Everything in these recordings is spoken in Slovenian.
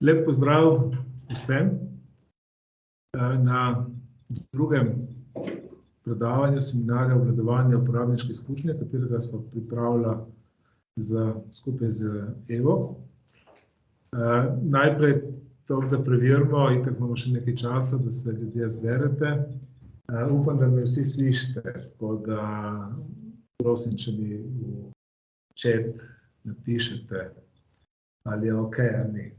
Lep pozdrav vsem na drugem predavanju seminarja obvladovanja uporabniške izkušnje, katerega smo pripravili skupaj z Evo. Najprej to, da preverimo, itak imamo še nekaj časa, da se ljudje zberete. Upam, da me vsi slišite, tako da prosim, če mi v chat napišete, ali je okej ali ni.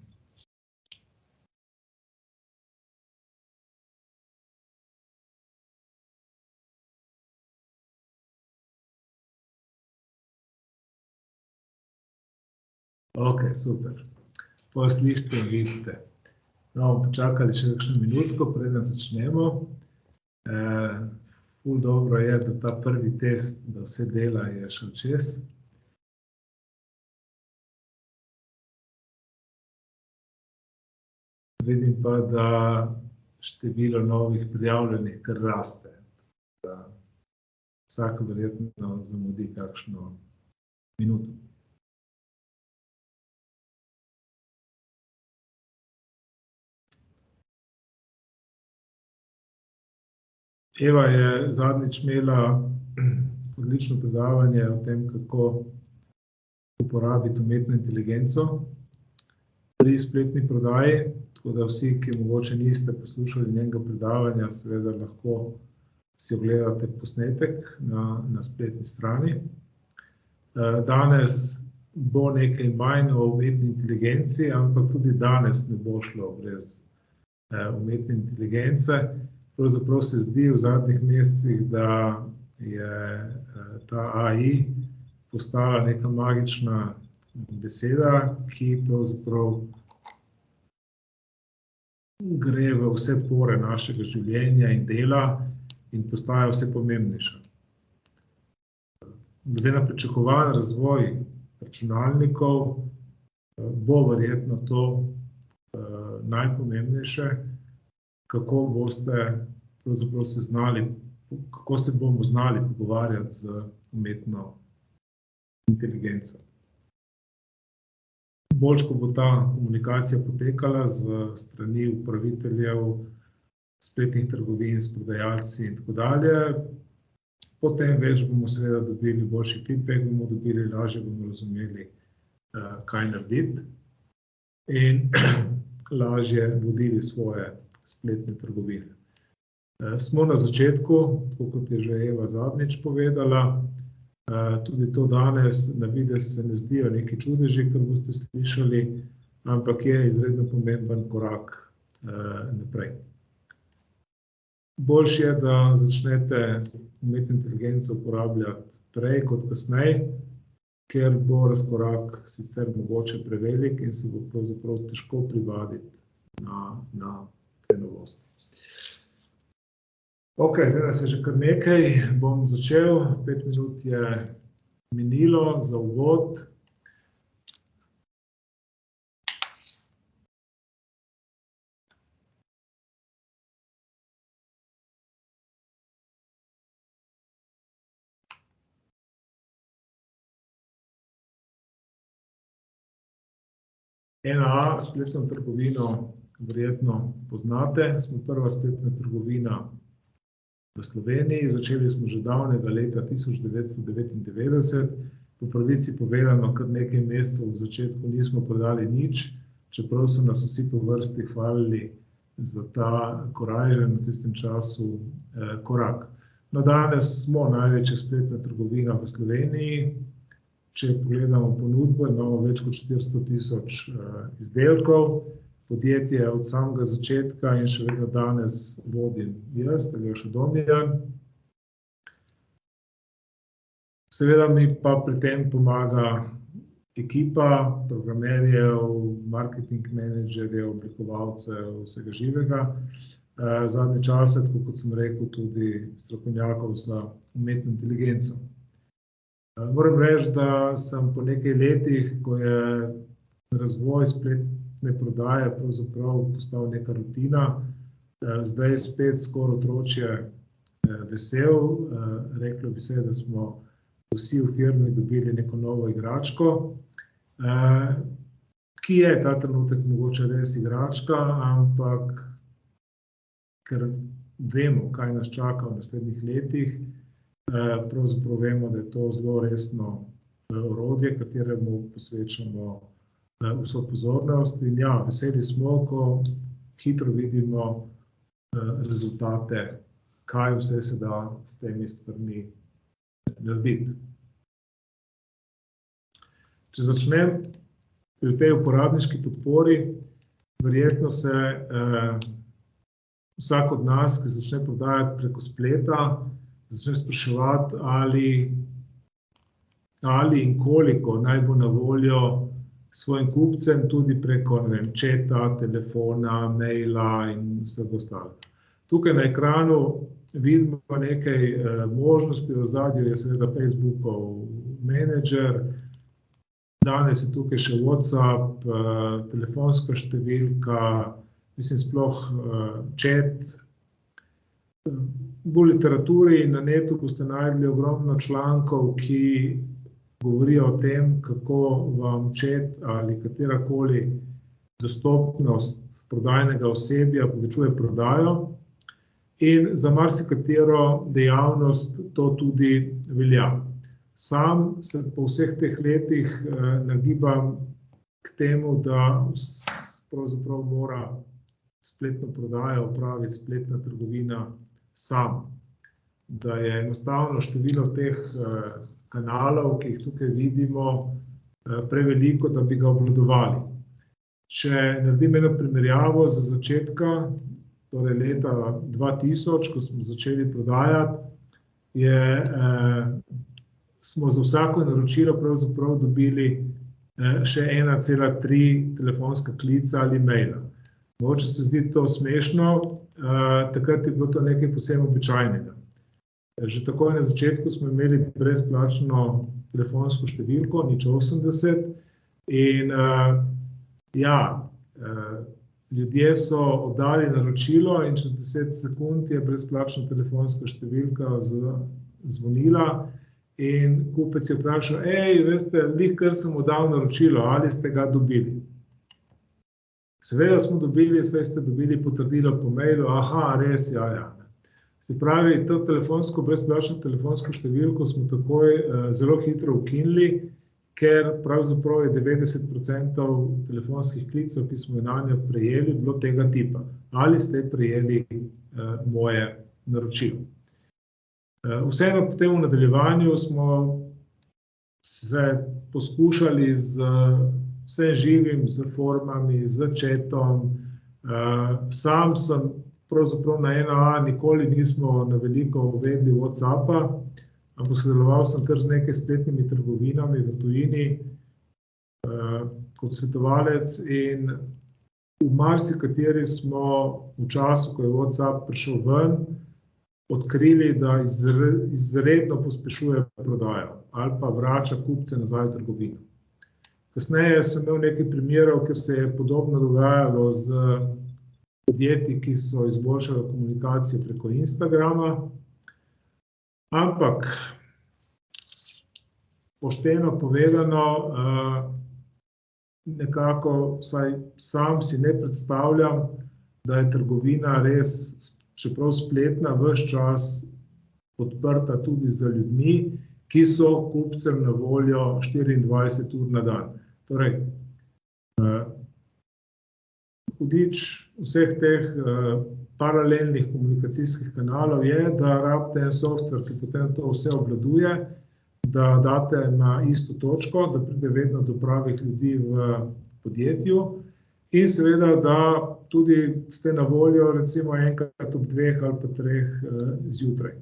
Ok, super. Potem slišite in vidite. No, bomo počakali še kakšno minutko, preden začnemo. Ful dobro je, da ta prvi test, da vse dela, je šel čez. Vidim pa, da število novih prijavljenih kar raste. Vsak verjetno zamudi kakšno minuto. Eva je zadnjič imela odlično predavanje o tem, kako uporabiti umetno inteligenco pri spletni prodaji, tako da vsi, ki mogoče niste poslušali njenega predavanja, seveda lahko si ogledate posnetek na spletni strani. Danes bo nekaj manj o umetni inteligenci, ampak tudi danes ne bo šlo brez umetne inteligence. Pravzaprav se zdi v zadnjih mesecih, da je ta AI postala neka magična beseda, ki pravzaprav gre v vse pore našega življenja in dela in postaja vse pomembnejša. Glede na pričakovan razvoj računalnikov bo verjetno to najpomembnejše, kako se bomo znali pogovarjati z umetno inteligenco. Bolj, ko bo ta komunikacija potekala z strani upraviteljev spletnih trgovin, s prodajalci in tako dalje, potem več bomo seveda dobili boljši feedback, bomo dobili, lažje bomo razumeli, kaj narediti in lažje vodili svoje spletne trgovine. Smo na začetku, tako kot je že Eva zadnjič povedala, tudi to danes na videz se ne zdijo neki čudeži, kar boste slišali, ampak je izredno pomemben korak naprej. Boljše je, da začnete umetno inteligenco uporabljati prej kot kasneje, ker bo razkorak sicer mogoče prevelik in se bo pravzaprav težko privaditi na te novosti. Ok, zdaj nas je že kar nekaj, bom začel, 5 minut je minilo za uvod. NA, spletno trgovino, verjetno poznate, smo prva spletna trgovina v Sloveniji, začeli smo že davnega leta 1999, po pravici povedano, kar nekaj mesecev v začetku nismo prodali nič, čeprav so nas vsi po vrsti hvalili za ta korajžen v tistem času korak. No, danes smo največja spletna trgovina v Sloveniji. Če pogledamo ponudbo, imamo več kot 400.000 izdelkov. Podjetje od samega začetka in še vedno danes vodim jaz, Aleš Domjan. Seveda mi pa pri tem pomaga ekipa programerjev, marketing menedžerjev, oblikovalcev, vsega živega. Zadnje čase, tako kot sem rekel, tudi strokovnjakov za umetno inteligenco. Moram reči, da sem po nekaj letih, ko je razvoj spletne prodaje pravzaprav postal neka rutina, zdaj spet skoraj otročje vesel. Reklo bi se, da smo vsi v firmi dobili neko novo igračko, ki je ta trenutek mogoče res igračka, ampak ker vemo, kaj nas čaka v naslednjih letih, pravzaprav vemo, da je to zelo resno orodje, kateremu posvečamo vso pozornost. In ja, veseli smo, ko hitro vidimo rezultate, kaj vse se da s temi stvarmi narediti. Če začnem pri tej uporabniški podpori, verjetno se vsak od nas, ki začne prodajati preko spleta, začne spraševati, ali in koliko naj bo na voljo svojim kupcem tudi preko, ne vem, četa, telefona, maila in vsega ostalega. Tukaj na ekranu vidimo nekaj možnosti, v ozadju je seveda Facebookov menedžer, danes je tukaj še WhatsApp, telefonska številka, mislim sploh chat. V literaturi in na netu boste najdli ogromno člankov, ki govorijo o tem, kako vam chat ali katerakoli dostopnost prodajnega osebja povečuje prodajo. In za marsikatero dejavnost to tudi velja. Sam se po vseh teh letih nagibam k temu, da pravzaprav mora spletno prodajo opraviti spletna trgovina sam. Da je enostavno število teh kanalov, ki jih tukaj vidimo, preveliko, da bi ga obvladovali. Če naredim eno primerjavo za začetka, torej leta 2000, ko smo začeli prodajati, smo za vsako naročilo pravzaprav dobili še 1,3 telefonska klica ali maila. Mogoče se zdi to smešno, takrat je bilo to nekaj posebno običajnega. Že takoj na začetku smo imeli brezplačno telefonsko številko 080 in ljudje so oddali naročilo in čez 10 sekund je brezplačna telefonska številka zvonila in kupec je vprašal, veste, kar sem oddal naročilo, ali ste ga dobili? Seveda smo dobili, saj ste dobili potrdilo po mailu, res, ja. Se pravi, to brezplačno telefonsko številko smo takoj zelo hitro ukinili, ker pravzaprav je 90% telefonskih klicev, ki smo nanjo prejeli, bilo tega tipa. Ali ste prejeli moje naročilo? Vseeno potem v nadaljevanju smo se poskušali z vsem živim, z formami, z chatom. Sam sem pravzaprav na 1A nikoli nismo na veliko uvedli WhatsAppa, ampak sodeloval sem kar z nekaj spletnimi trgovinami v tujini kot svetovalec in v marsikateri smo v času, ko je WhatsApp prišel ven, odkrili, da izredno pospešuje prodajo ali pa vrača kupce nazaj v trgovino. Kasneje sem imel nekaj primerov, ker se je podobno dogajalo z podjetji, ki so izboljšali komunikacijo preko Instagrama, ampak pošteno povedano, nekako vsaj sam si ne predstavljam, da je trgovina res, čeprav spletna, ves čas odprta tudi za ljudmi, ki so kupcem na voljo 24 ur na dan. Torej, hudič vseh teh paralelnih komunikacijskih kanalov je, da rabite en software, ki potem to vse obvladuje, da date na isto točko, da pride vedno do pravih ljudi v podjetju in seveda, da tudi ste na voljo recimo enkrat ob 2 ali pa 3 zjutraj.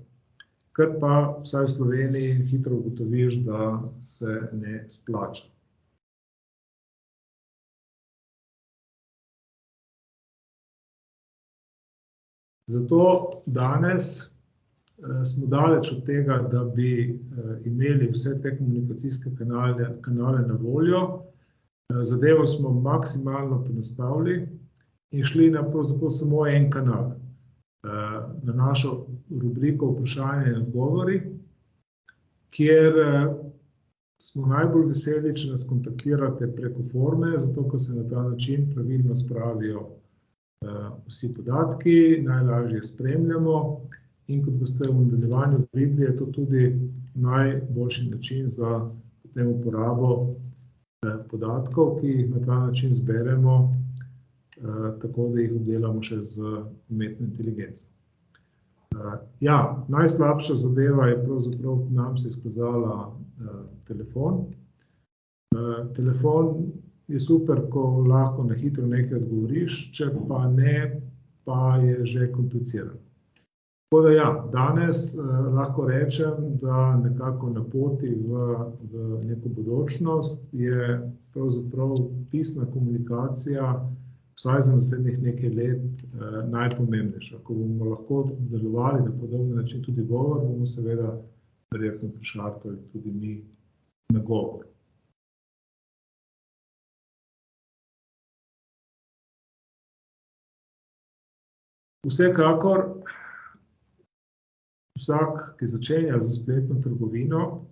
Kar pa vsaj v Sloveniji hitro ugotoviš, da se ne splača. Zato danes smo daleč od tega, da bi imeli vse te komunikacijske kanale na voljo. Zadevo smo maksimalno poenostavili in šli na pravzaprav samo en kanal. Na našo rubriko vprašanja in odgovori, kjer smo najbolj veseli, če nas kontaktirate preko forme, zato ker se na ta način pravilno spravijo vsi podatki, najlažje spremljamo in kot boste v nadaljevanju videli, je to tudi najboljši način za potem uporabo podatkov, ki jih na ta način zberemo, tako da jih obdelamo še z umetno inteligenco. Ja, najslabša zadeva je pravzaprav nam se izkazala telefon. Telefon je super, ko lahko na hitro nekaj odgovoriš, če pa ne, pa je že komplicirano. Tako da ja, danes lahko rečem, da nekako na poti v neko bodočnost je pravzaprav pisna komunikacija vsaj za naslednjih nekaj let najpomembnejša. Ko bomo lahko delovali na podoben način tudi govor, bomo seveda verjetno prišartali tudi mi na govor. Vsekakor, vsak, ki začenja z spletno trgovino,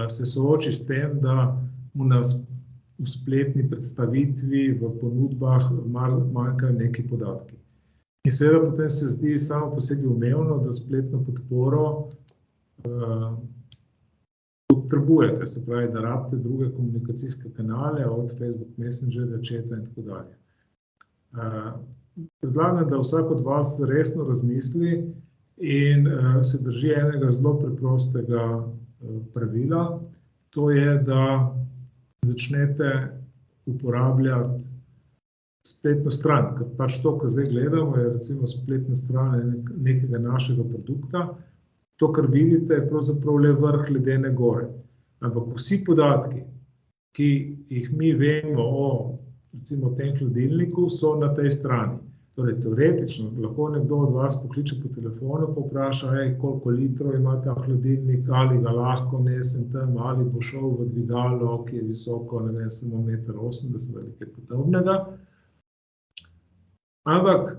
se sooči s tem, da mu v spletni predstavitvi, v ponudbah manjkajo neki podatki. In seveda potem se zdi samo po sebi umevno, da spletno podporo potrebujete, se pravi, da rabite druge komunikacijske kanale, od Facebook Messengerja, chata in tako dalje. Predlagam, da vsak od vas resno razmisli in se drži enega zelo preprostega pravila, to je, da začnete uporabljati spletno stran, ker pač to, kar zdaj gledamo, je recimo spletna stran nekega našega produkta. To, kar vidite, je pravzaprav le vrh ledene gore. Ampak vsi podatki, ki jih mi vemo o recimo tem hladilniku, so na tej strani. Torej, teoretično lahko nekdo od vas pokliče po telefonu, pa vpraša, koliko litrov ima ta hladilnik, ali ga lahko nesem tam, ali bo šel v dvigalo, ki je visoko, ne vem, samo 1,80 m ali kaj podobnega. Ampak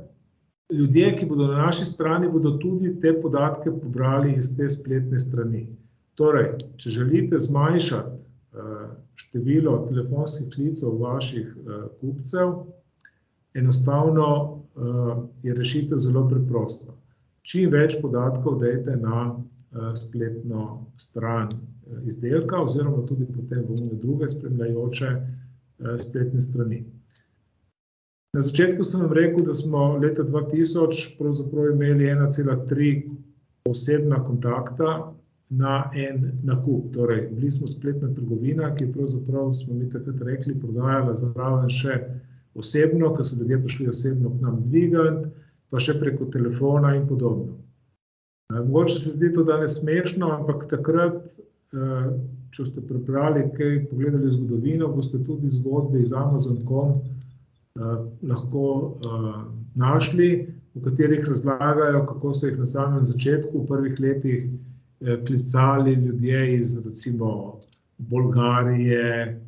ljudje, ki bodo na naši strani, bodo tudi te podatke pobrali iz te spletne strani. Torej, če želite zmanjšati število telefonskih klicev vaših kupcev, enostavno je rešitev zelo preprosta. Čim več podatkov dajte na spletno stran izdelka oziroma tudi potem v druge spremljajoče spletne strani. Na začetku sem vam rekel, da smo leta 2000 pravzaprav imeli 1,3 osebna kontakta na en nakup. Torej, bili smo spletna trgovina, ki pravzaprav smo mi takrat rekli, prodajala zraven še osebno, ker so ljudje prišli osebno k nam dvigant, pa še preko telefona in podobno. Mogoče se zdi to danes smešno, ampak takrat, če ste prebrali kaj, pogledali zgodovino, boste tudi zgodbe iz Amazon.com lahko našli, v katerih razlagajo, kako so jih na samem začetku, v prvih letih klicali ljudje iz recimo Bolgarije,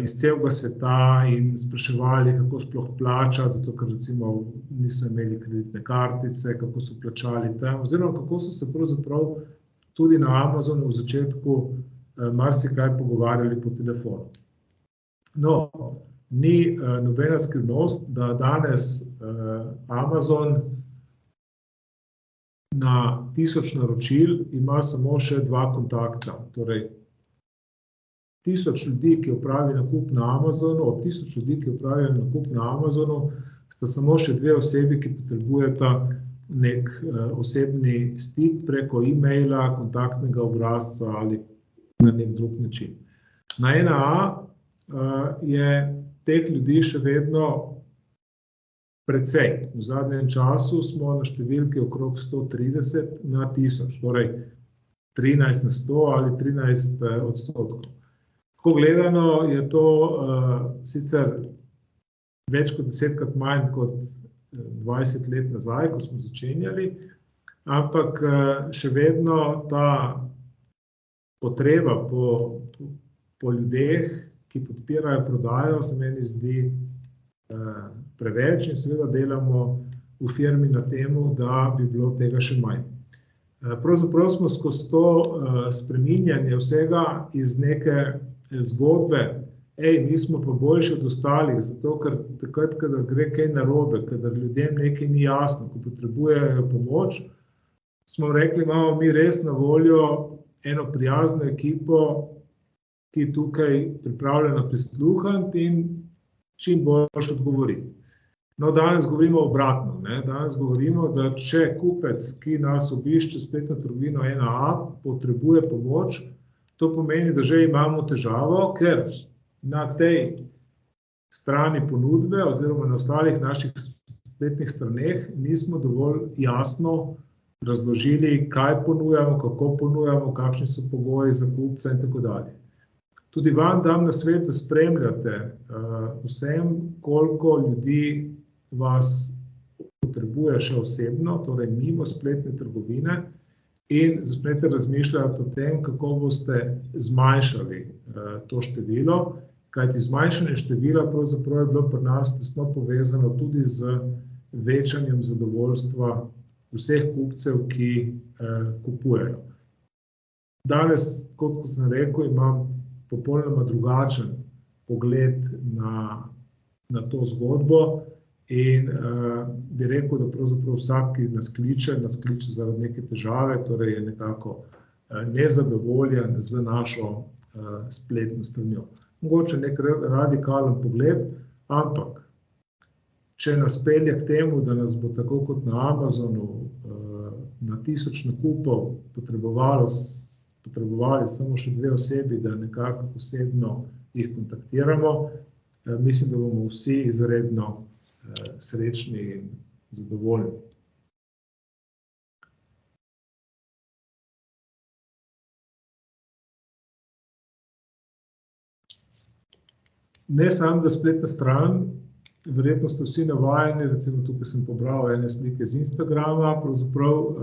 iz celega sveta in spraševali, kako sploh plačati, zato ker recimo niso imeli kreditne kartice, kako so plačali tam, oziroma kako so se pravzaprav tudi na Amazonu v začetku marsikaj pogovarjali po telefonu. No, ni nobena skrivnost, da danes Amazon na 1000 naročil ima samo še 2 kontakta. Torej, 1000 ljudi, ki opravi nakup na Amazonu, od 1000 ljudi, ki opravijo nakup na Amazonu, sta samo še 2 osebi, ki potrebujeta nek osebni stik preko e-maila, kontaktnega obrazca ali na nek drug način. Na NAA je teh ljudi še vedno precej. V zadnjem času smo na številki okrog 130 na 1000, torej 13 na 100 ali 13%. Tako gledano je to sicer več kot 10-krat manj kot 20 let nazaj, ko smo začenjali, ampak še vedno ta potreba po ljudeh, ki podpirajo prodajo, se meni zdi preveč in seveda delamo v firmi na temu, da bi bilo tega še manj. Pravzaprav smo skozi to spreminjanje vsega iz neke zgodbe, mi smo pa boljši od ostalih, zato ker takrat, kadar gre kaj narobe, kadar ljudem nekaj ni jasno, ko potrebujejo pomoč, smo rekli, imamo mi res na voljo eno prijazno ekipo, ki je tukaj pripravljena prisluhniti in čim boljš odgovoriti. No, danes govorimo obratno, ne? Danes govorimo, da če kupec, ki nas obišče spletno trgovino 1A, potrebuje pomoč, to pomeni, da že imamo težavo, ker na tej strani ponudbe oziroma na ostalih naših spletnih straneh nismo dovolj jasno razložili, kaj ponujamo, kako ponujamo, kakšni so pogoji za kupca in tako dalje. Tudi vam dam nasvet, da spremljate vsem, koliko ljudi vas potrebuje še osebno, torej mimo spletne trgovine, in začnete razmišljati o tem, kako boste zmanjšali to število, kajti zmanjšanje števila pravzaprav je bilo pri nas tesno povezano tudi z večanjem zadovoljstva vseh kupcev, ki kupujejo. Danes, kot sem rekel, imam popolnoma drugačen pogled na to zgodbo in bi rekel, da pravzaprav vsak, ki nas kliče zaradi neke težave, torej je nekako nezadovoljen z našo spletno stranjo. Mogoče nek radikalen pogled, ampak če nas pelje k temu, da nas bo tako kot na Amazonu na 1000 nakupov potrebovali samo še 2 osebi, da nekako osebno jih kontaktiramo, mislim, da bomo vsi izredno srečni in zadovoljni. Ne samo, da spletna stran, verjetno ste vsi navajeni, recimo tukaj sem pobral ene slike z Instagrama, pravzaprav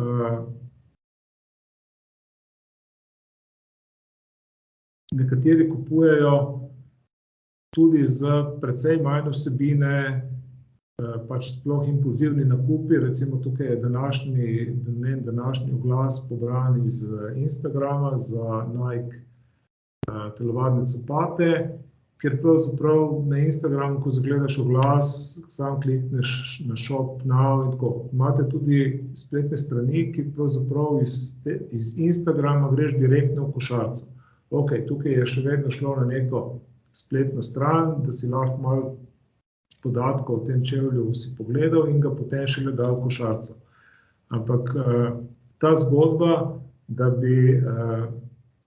nekateri kupujejo tudi z precej manj vsebine, pač sploh impulzivni nakupi, recimo tukaj je današnji oglas pobran iz Instagrama za Nike telovadne copate, ker pravzaprav na Instagramu, ko zagledaš oglas, sam klikneš na Shop Now in tako. Imate tudi spletne strani, ki pravzaprav iz Instagrama greš direktno v košarico. Ok, tukaj je še vedno šlo na neko spletno stran, da si lahko malo podatkov o tem čevlju si pogledal in ga potem šele dal v košarico. Ampak ta zgodba, da bi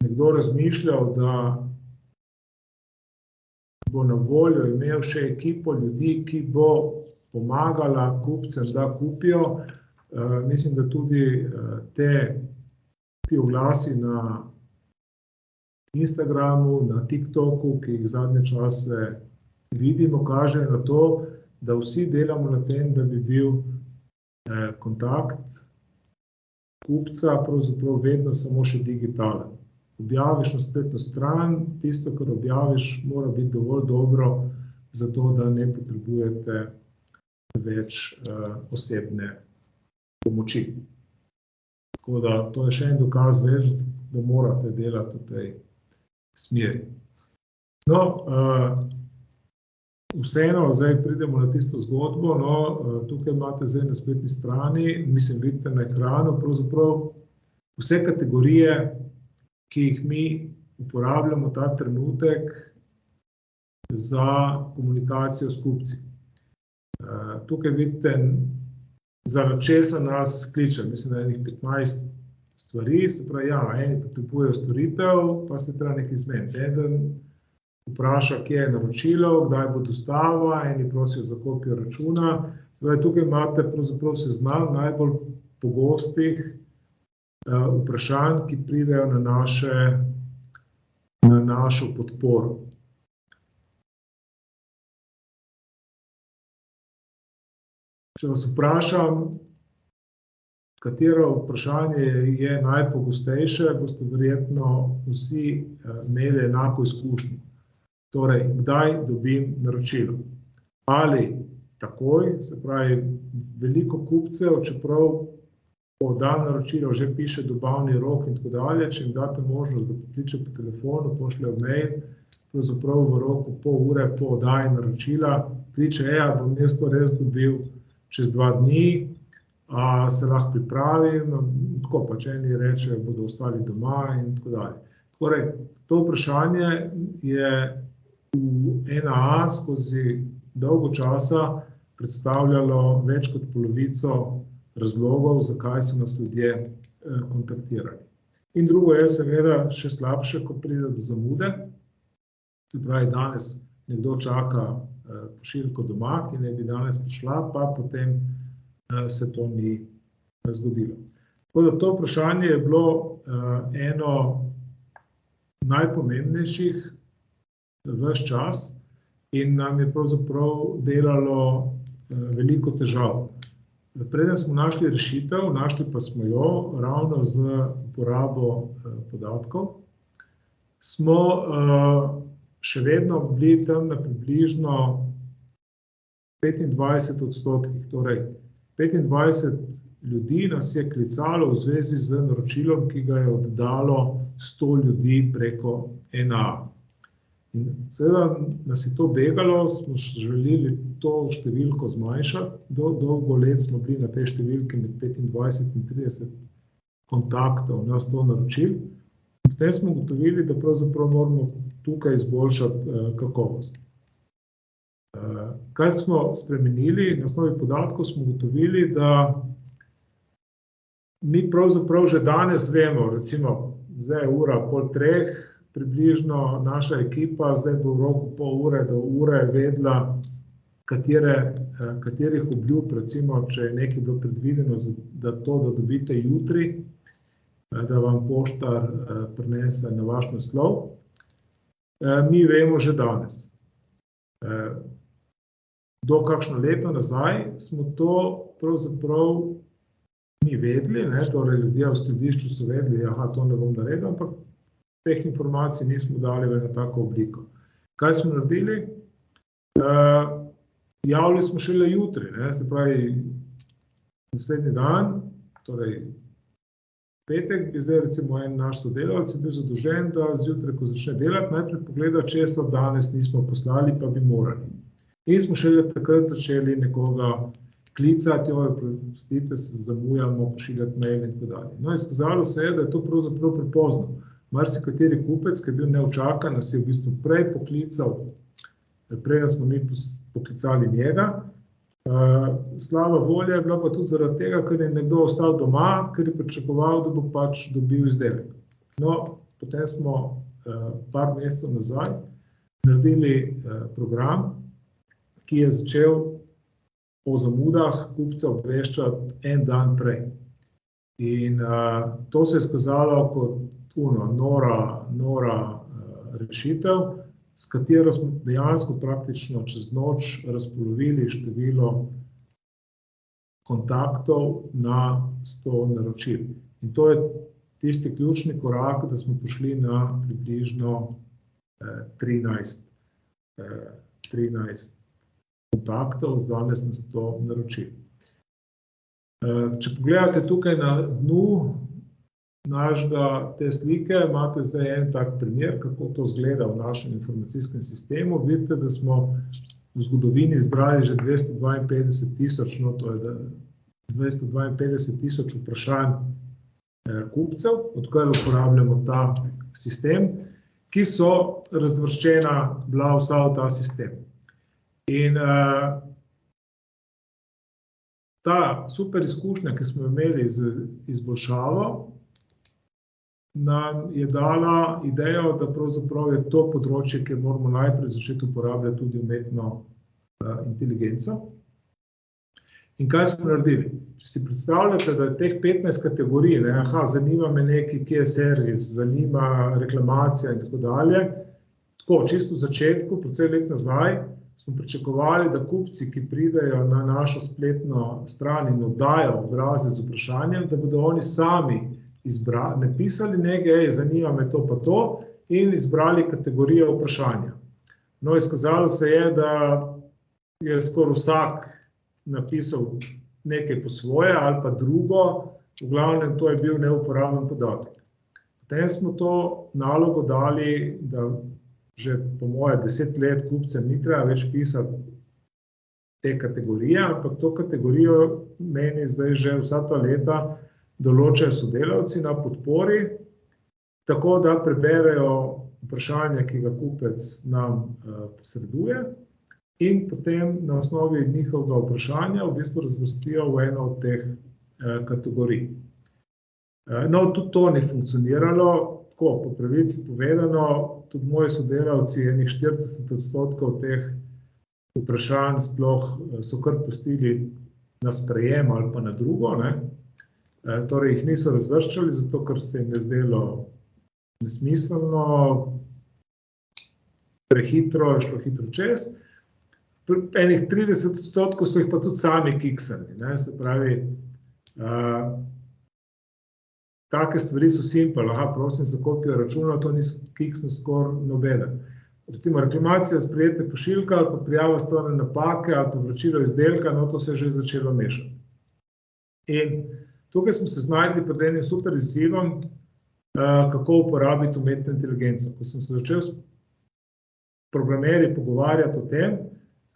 nekdo razmišljal, da bo na voljo imel še ekipo ljudi, ki bo pomagala kupcem, da kupijo, mislim, da tudi ti oglasi na Instagramu, na TikToku, ki jih zadnje čase vidimo, kažejo na to, da vsi delamo na tem, da bi bil kontakt kupca pravzaprav vedno samo še digitalen. Objaviš na spletno stran, tisto, kar objaviš, mora biti dovolj dobro, zato da ne potrebujete več osebne pomoči. Tako da to je še en dokaz več, da morate delati v tej smeri. No, vseeno, zdaj pridemo na tisto zgodbo, no, tukaj imate zdaj na spletni strani, mislim, vidite na ekranu, pravzaprav vse kategorije, ki jih mi uporabljamo ta trenutek za komunikacijo s kupci. Tukaj vidite, zaradi česa nas kliče, mislim, da je enih 15 stvari, se pravi, ja, eni potrebujejo storitev, pa se treba nekaj zmeniti. Eden vpraša, kje je naročilo, kdaj bo dostava, eni prosijo za kopijo računa. Se pravi, tukaj imate pravzaprav seznam najbolj pogostih vprašanj, ki pridejo na našo podporo. Če vas vprašam, katero vprašanje je najpogostejše, boste verjetno vsi imeli enako izkušnjo. Torej, kdaj dobim naročilo? Ali takoj, se pravi, veliko kupcev, čeprav oddaji naročila že piše dobavni rok in tako dalje, če jim date možnost, da pokliče po telefonu, pošljejo mail, pravzaprav v roku pol ure po oddaji naročila, kliče, bom jaz to res dobil čez 2 dni, a se lahko pripravim, tako pač eni rečejo, bodo ostali doma in tako dalje. Torej, to vprašanje je v NAA skozi dolgo časa predstavljalo več kot polovico razlogov, zakaj so nas ljudje kontaktirali. In drugo je seveda še slabše, ko pride do zamude. Se pravi, danes nekdo čaka pošiljko doma, ki naj bi danes prišla, pa potem se to ni zgodilo. Tako da to vprašanje je bilo eno najpomembnejših ves čas in nam je pravzaprav delalo veliko težav. Preden smo našli rešitev, našli pa smo jo ravno z uporabo podatkov, smo še vedno bili tam na približno 25%, torej 25 ljudi nas je klicalo v zvezi z naročilom, ki ga je oddalo 100 ljudi preko NAA. In seveda nas je to begalo, smo želeli to številko zmanjšati, dolgo let smo bili na tej številki med 25 in 30 kontaktov na 100 naročil. Potem smo ugotovili, da pravzaprav moramo tukaj izboljšati kakovost. Kaj smo spremenili? Na osnovi podatkov smo ugotovili, da mi pravzaprav že danes vemo, recimo zdaj je 2:30, približno naša ekipa zdaj bo v roku pol ure do ure vedla, katerih obljub, recimo, če je nekaj bilo predvideno, da dobite jutri, da vam poštar prinese na vaš naslov. Mi vemo že danes. Do kakšno leto nazaj smo to pravzaprav mi vedeli, torej ljudje v skladišču so vedeli, to ne bom naredil, ampak teh informacij nismo dali v eno tako obliko. Kaj smo naredili? Javili smo šele jutri, se pravi naslednji dan, torej petek, bi zdaj recimo en naš sodelavec je bil zadolžen, da zjutraj, ko začne delati, najprej pogleda, česa danes nismo poslali, pa bi morali. In smo šele takrat začeli nekoga klicati, prostite, se zamujamo, pošiljati mail in tako dalje. No, izkazalo se je, da je to pravzaprav prepozno. Marsikateri kupec, ki je bil neučakan, nas je v bistvu prej poklical, preden smo mi poklicali njega. Slaba volja je bila pa tudi zaradi tega, ker je nekdo ostal doma, ker je pričakoval, da bo pač dobil izdelek. No, potem smo par mesecev nazaj naredili program, ki je začel o zamudah kupca obveščati en dan prej. In to se je izkazalo kot nora rešitev, s katero smo dejansko praktično čez noč razpolovili število kontaktov na 100 naročil. In to je tisti ključni korak, da smo prišli na približno 13 kontaktov, danes na 100 naročil. Če pogledate tukaj na dnu te slike, imate zdaj en tak primer, kako to izgleda v našem informacijskem sistemu. Vidite, da smo v zgodovini zbrali že 252.000, to je 252.000 vprašanj kupcev, odkar uporabljamo ta sistem, ki so razvrščena bila vsa v ta sistem. In ta super izkušnja, ki smo imeli z izboljšavo, nam je dala idejo, da pravzaprav je to področje, ki moramo najprej začeti uporabljati tudi umetno inteligenco. In kaj smo naredili? Če si predstavljate, da je teh 15 kategorij, zanima me nekaj, kje je servis, zanima reklamacija in tako dalje, tako, čisto v začetku, precej let nazaj, smo pričakovali, da kupci, ki pridejo na našo spletno stran in oddajo obrazec z vprašanjem, da bodo oni sami napisali nekaj, zanima me to pa to, in izbrali kategorijo vprašanja. No, izkazalo se je, da je skoraj vsak napisal nekaj po svoje ali pa drugo, v glavnem to je bil neuporaben podatek. Potem smo to nalogo dali, da že po moje 10 let kupcem ni treba več pisati te kategorije, ampak to kategorijo meni zdaj že vsa ta leta določajo sodelavci na podpori, tako da preberejo vprašanje, ki ga kupec nam posreduje, in potem na osnovi njihovega vprašanja v bistvu razvrstijo v eno od teh kategorij. No, tudi to ni funkcioniralo, tako po pravici povedano, tudi moji sodelavci, enih 40% teh vprašanj sploh so kar pustili na sprejem ali pa na drugo, ne. Torej jih niso razvrščali, zato ker se jim je zdelo nesmiselno, prehitro, je šlo hitro čez. Enih 30% so jih pa tudi sami kiksali, ne, se pravi, take stvari so simple, prosim za kopijo računa, to ni kiksno skoraj nobeden. Recimo reklamacija sprejete pošiljke ali pa prijava stvarne napake ali pa vračilo izdelka, no to se je že začelo mešati. In tukaj smo se znašli pred enim super izzivom, kako uporabiti umetno inteligenco. Ko sem se začel s programerji pogovarjati o tem,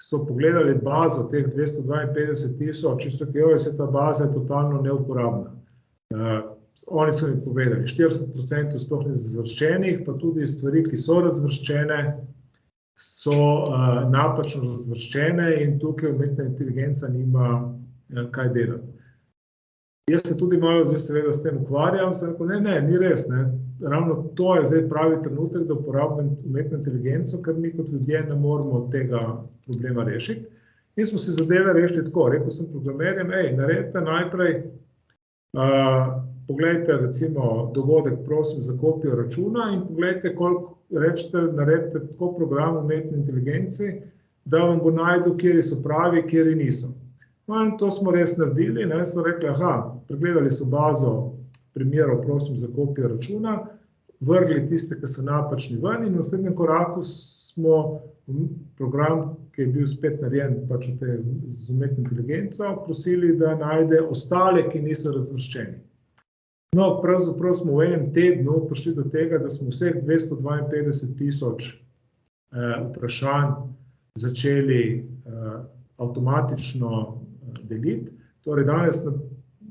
so pogledali bazo teh 252.000 in so rekli, da ta baza je totalno neuporabna. Oni so mi povedali, 40% sploh ni razvrščenih, pa tudi stvari, ki so razvrščene, so napačno razvrščene in tukaj umetna inteligenca nima kaj delati. Jaz se tudi malo zdaj seveda s tem ukvarjam, sem rekel, ne, ni res, ne. Ravno to je zdaj pravi trenutek, da uporabim umetno inteligenco, ker mi kot ljudje ne moremo tega problema rešiti. In smo se zadeve rešili tako, rekel sem programerjem, naredite najprej, poglejte recimo dogodek, prosim za kopijo računa in poglejte, koliko rečete, naredite tako program umetne inteligenci, da vam bo najdel, kjeri so pravi, kjeri niso. No in to smo res naredili, ne, so rekli, pregledali so bazo primerov, prosim za kopijo računa, vrgli tiste, ki so napačni ven in v naslednjem koraku smo program, ki je bil spet narejen pač z umetno inteligenco, prosili, da najde ostale, ki niso razvrščeni. No, pravzaprav smo v enem tednu prišli do tega, da smo vseh 252.000 vprašanj začeli avtomatično deliti. Torej danes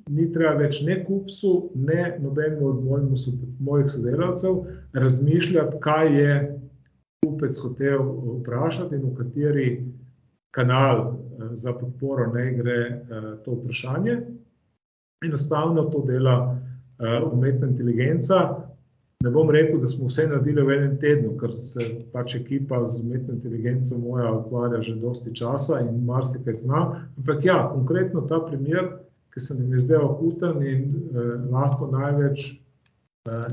ni treba več ne kupcu, ne nobenemu od mojih sodelavcev razmišljati, kaj je kupec hotel vprašati in v kateri kanal za podporo naj gre to vprašanje. Enostavno to dela umetna inteligenca. Ne bom rekel, da smo vse naredili v enem tednu, ker se pač ekipa z umetno inteligenco moja ukvarja že dosti časa in marsikaj zna. Ampak ja, konkretno ta primer, ki se nam je zdaj akuten in lahko največ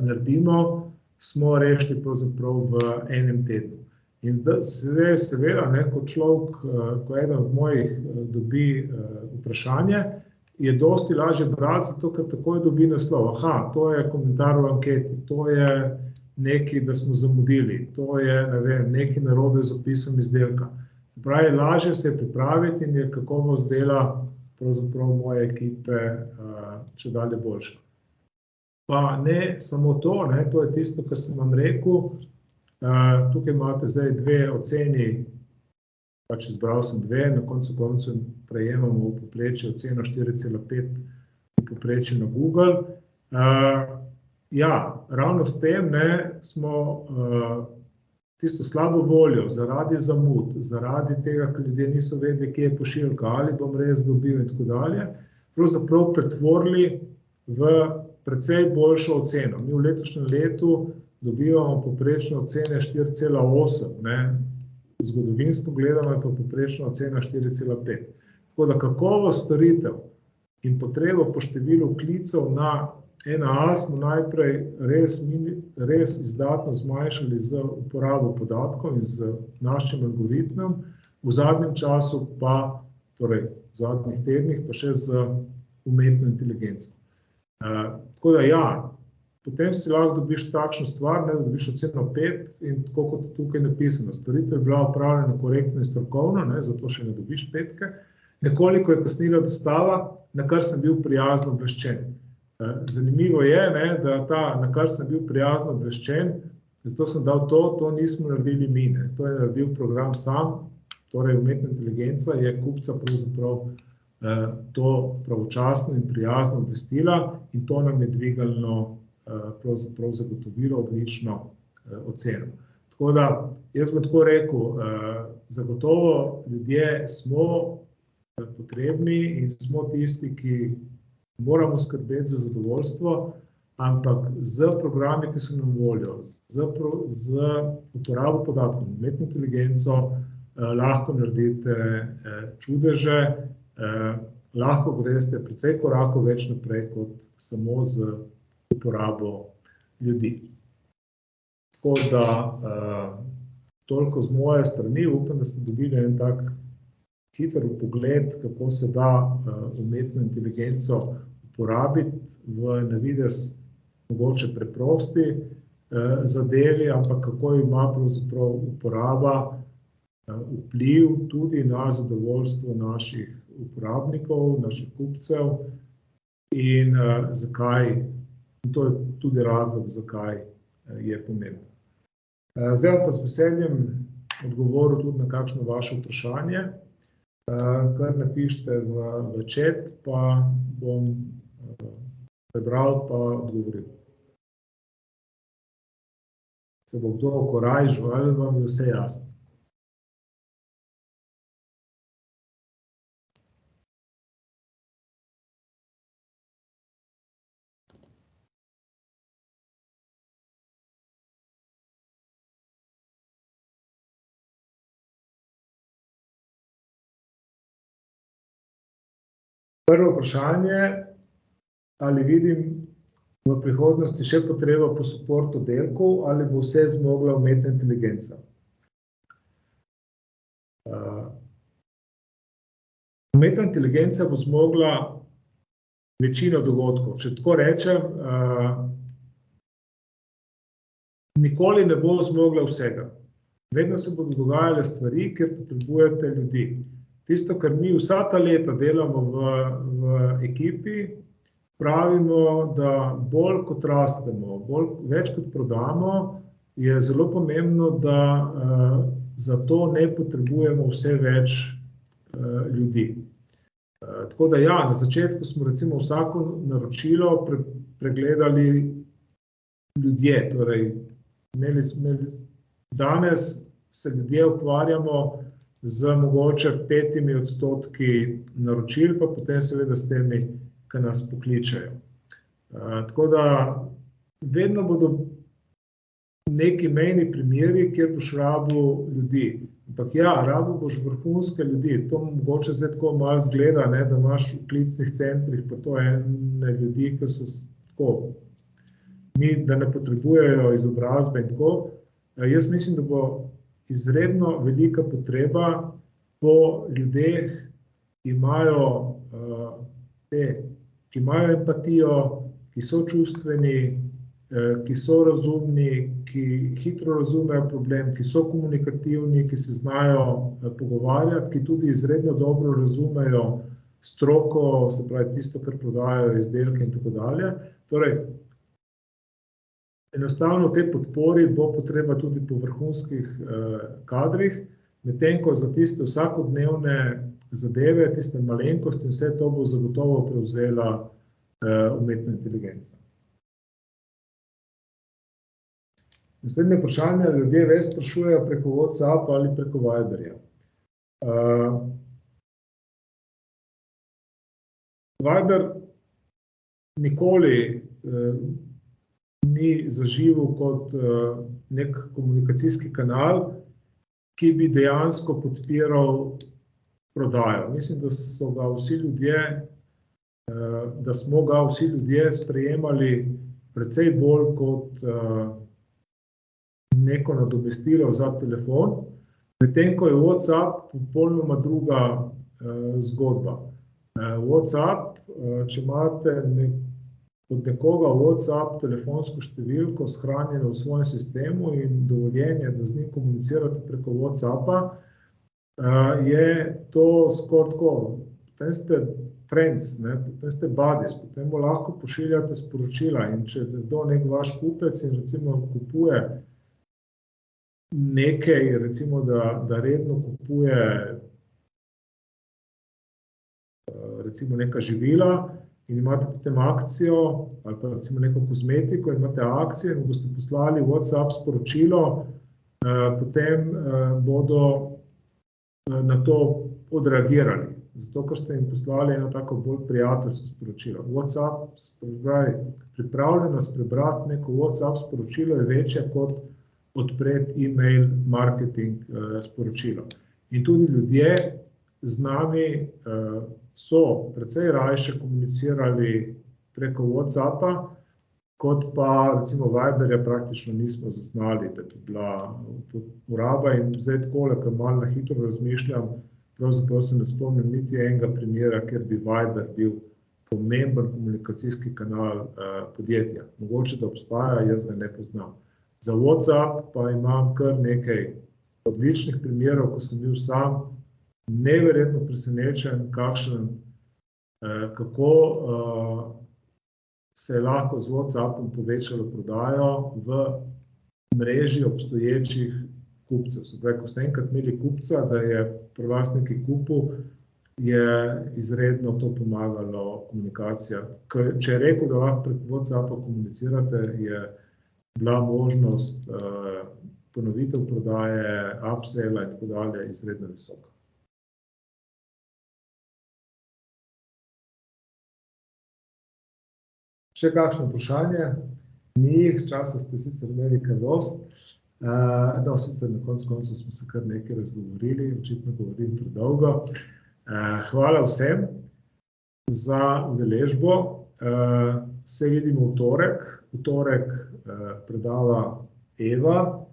naredimo, smo rešili pravzaprav v enem tednu. In zdaj seveda, ko človek, ko eden od mojih dobi vprašanje, je dosti lažje brati, zato ker takoj dobi naslov. To je komentar v anketi, to je nekaj, da smo zamudili, to je, ne vem, nekaj narobe z opisom izdelka. Se pravi, lažje se je pripraviti in je kakovost dela pravzaprav moje ekipe čedalje boljša. Pa ne samo to, to je tisto, kar sem vam rekel. Tukaj imate zdaj dve oceni, pač izbral sem dve, na koncu prejemamo v povprečju oceno 4,5 v povprečju na Google. Ja, ravno s tem smo tisto slabo voljo zaradi zamud, zaradi tega, ker ljudje niso vedeli, kje je pošiljka, ali bom res dobil in tako dalje, pravzaprav pretvorili v precej boljšo oceno. Mi v letošnjem letu dobivamo povprečne ocene 4,8, zgodovinsko gledano je pa povprečna ocena 4,5. Tako da kakovost storitev in potrebo po številu klicev na 1A smo najprej res izdatno zmanjšali z uporabo podatkov in z našim algoritmom, v zadnjem času pa, torej v zadnjih tednih, pa še z umetno inteligenco. Tako da ja, potem si lahko dobiš takšno stvar, da dobiš oceno 5 in tako kot je tukaj napisano, storitev je bila opravljena korektno in strokovno, zato še ne dobiš 5. Nekoliko je kasnila dostava, na kar sem bil prijazno obveščen. Zanimivo je, da na kar sem bil prijazno obveščen, zato sem dal to nismo naredili mi, to je naredil program sam, torej umetna inteligenca je kupca pravzaprav to pravočasno in prijazno obvestila in to nam je dvigalno pravzaprav zagotovilo odlično oceno. Tako da, jaz bom tako rekel, zagotovo ljudje smo potrebni in smo tisti, ki moramo skrbeti za zadovoljstvo, ampak z programi, ki so na voljo, z uporabo podatkov, umetno inteligenco, lahko naredite čudeže, lahko greste precej korakov več naprej kot samo z uporabo ljudi. Tako da, toliko z moje strani, upam, da ste dobili en tak hiter pogled, kako se da umetno inteligenco uporabiti v na videz mogoče preprosti zadevi, ampak kako ima pravzaprav uporaba vpliv tudi na zadovoljstvo naših uporabnikov, naših kupcev in zakaj, in to je tudi razlog, zakaj je pomembno. Zdaj pa z veseljem odgovoril tudi na kakšno vaše vprašanje, kar napišite v chat, pa bom prebral pa odgovoril. Se bo kdo okorajžil, ali vam je vse jasno? Prvo vprašanje, ali vidim v prihodnosti še potrebo po support oddelkov, ali bo vse zmogla umetna inteligenca. Umetna inteligenca bo zmogla večino dogodkov. Če tako rečem, nikoli ne bo zmogla vsega. Vedno se bodo dogajale stvari, ker potrebujete ljudi. Tisto, kar mi vsa ta leta delamo v ekipi, pravimo, da bolj kot rastemo, več kot prodamo, je zelo pomembno, da za to ne potrebujemo vse več ljudi. Tako da ja, na začetku smo recimo vsako naročilo pregledali ljudje, torej danes se ljudje ukvarjamo z mogoče 5% naročil, pa potem seveda s temi, ki nas pokličejo. Tako da vedno bodo neki mejni primeri, kjer boš rabil ljudi. Ampak ja, rabil boš vrhunske ljudi. To mogoče zdaj tako malo zgleda, da imaš v klicnih centrih pa to ene ljudi, ki so tako, da ne potrebujejo izobrazbe in tako. Jaz mislim, da bo izredno velika potreba po ljudeh, ki imajo empatijo, ki so čustveni, ki so razumni, ki hitro razumejo problem, ki so komunikativni, ki se znajo pogovarjati, ki tudi izredno dobro razumejo stroko, se pravi tisto, kar prodajajo izdelke in tako dalje. Torej, enostavno v tej podpori bo potreba tudi po vrhunskih kadrih, medtem ko za tiste vsakodnevne zadeve, tiste malenkosti, vse to bo zagotovo prevzela umetna inteligenca. Naslednje vprašanje, ljudje več sprašujejo preko WhatsAppa ali preko Viberja. Viber nikoli ni zaživel kot nek komunikacijski kanal, ki bi dejansko podpiral prodajo. Mislim, da smo ga vsi ljudje sprejemali precej bolj kot neko nadomestilo za telefon, medtem ko je WhatsApp popolnoma druga zgodba. WhatsApp, če imate od nekoga WhatsApp telefonsko številko shranjeno v svojem sistemu in dovoljenje, da z njim komunicirate preko WhatsAppa, je to skoraj tako potem ste friends, ne, potem ste buddies, potem mu lahko pošiljate sporočila in če do nek vaš kupec in recimo kupuje nekaj, recimo, da redno kupuje recimo neka živila in imate potem akcijo ali pa recimo neko kozmetiko in imate akcijo in boste poslali WhatsApp sporočilo, potem bodo na to odreagirali, zato ker ste jim poslali eno tako bolj prijateljsko sporočilo. WhatsApp, pripravljenost prebrati neko WhatsApp sporočilo je večja kot odpreti e-mail marketing sporočilo. In tudi ljudje z nami so precej rajše komunicirali preko WhatsAppa, kot pa recimo Viberja praktično nismo zaznali, da bi bila uporaba. In zdaj takole, ker malo na hitro razmišljam, pravzaprav se ne spomnim niti enega primera, kjer bi Viber bil pomemben komunikacijski kanal podjetja. Mogoče, da obstaja, jaz ga ne poznam. Za WhatsApp pa imam kar nekaj odličnih primerov, ko sem bil sam neverjetno presenečen, kako se je lahko z WhatsAppom povečalo prodajo v mreži obstoječih kupcev. Se pravi, ko ste enkrat imeli kupca, da je pri vas nekaj kupil, je izredno to pomagalo komunikacija. Če je rekel, da lahko prek WhatsAppa komunicirate, je bila možnost ponovitev prodaje, upsella in tako dalje izredno visoka. Še kakšno vprašanje? Ni jih, časa ste sicer imeli kar dost. No, sicer na koncu smo se kar nekaj razgovorili, očitno govorim predolgo. Hvala vsem za udeležbo. Se vidimo v torek. V torek predava Eva.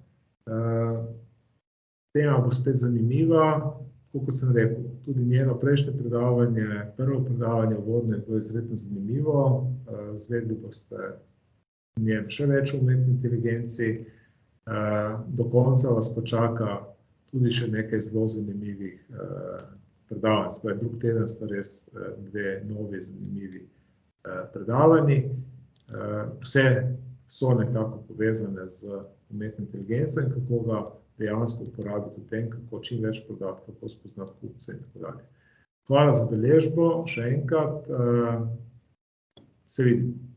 Tema bo spet zanimiva. Kot sem rekel, tudi njeno prejšnje predavanje, prvo predavanje uvodno je bilo izredno zanimivo. Zvedeli boste v njem še več o umetni inteligenci. Do konca vas pa čaka tudi še nekaj zelo zanimivih predavanj. Drug teden sta res dve novi zanimivi predavanji. Vse so nekako povezane z umetno inteligenco in kako ga dejansko uporabiti v tem, kako čim več prodati, kako spoznati kupce in tako dalje. Hvala za udeležbo, še enkrat, se vidimo.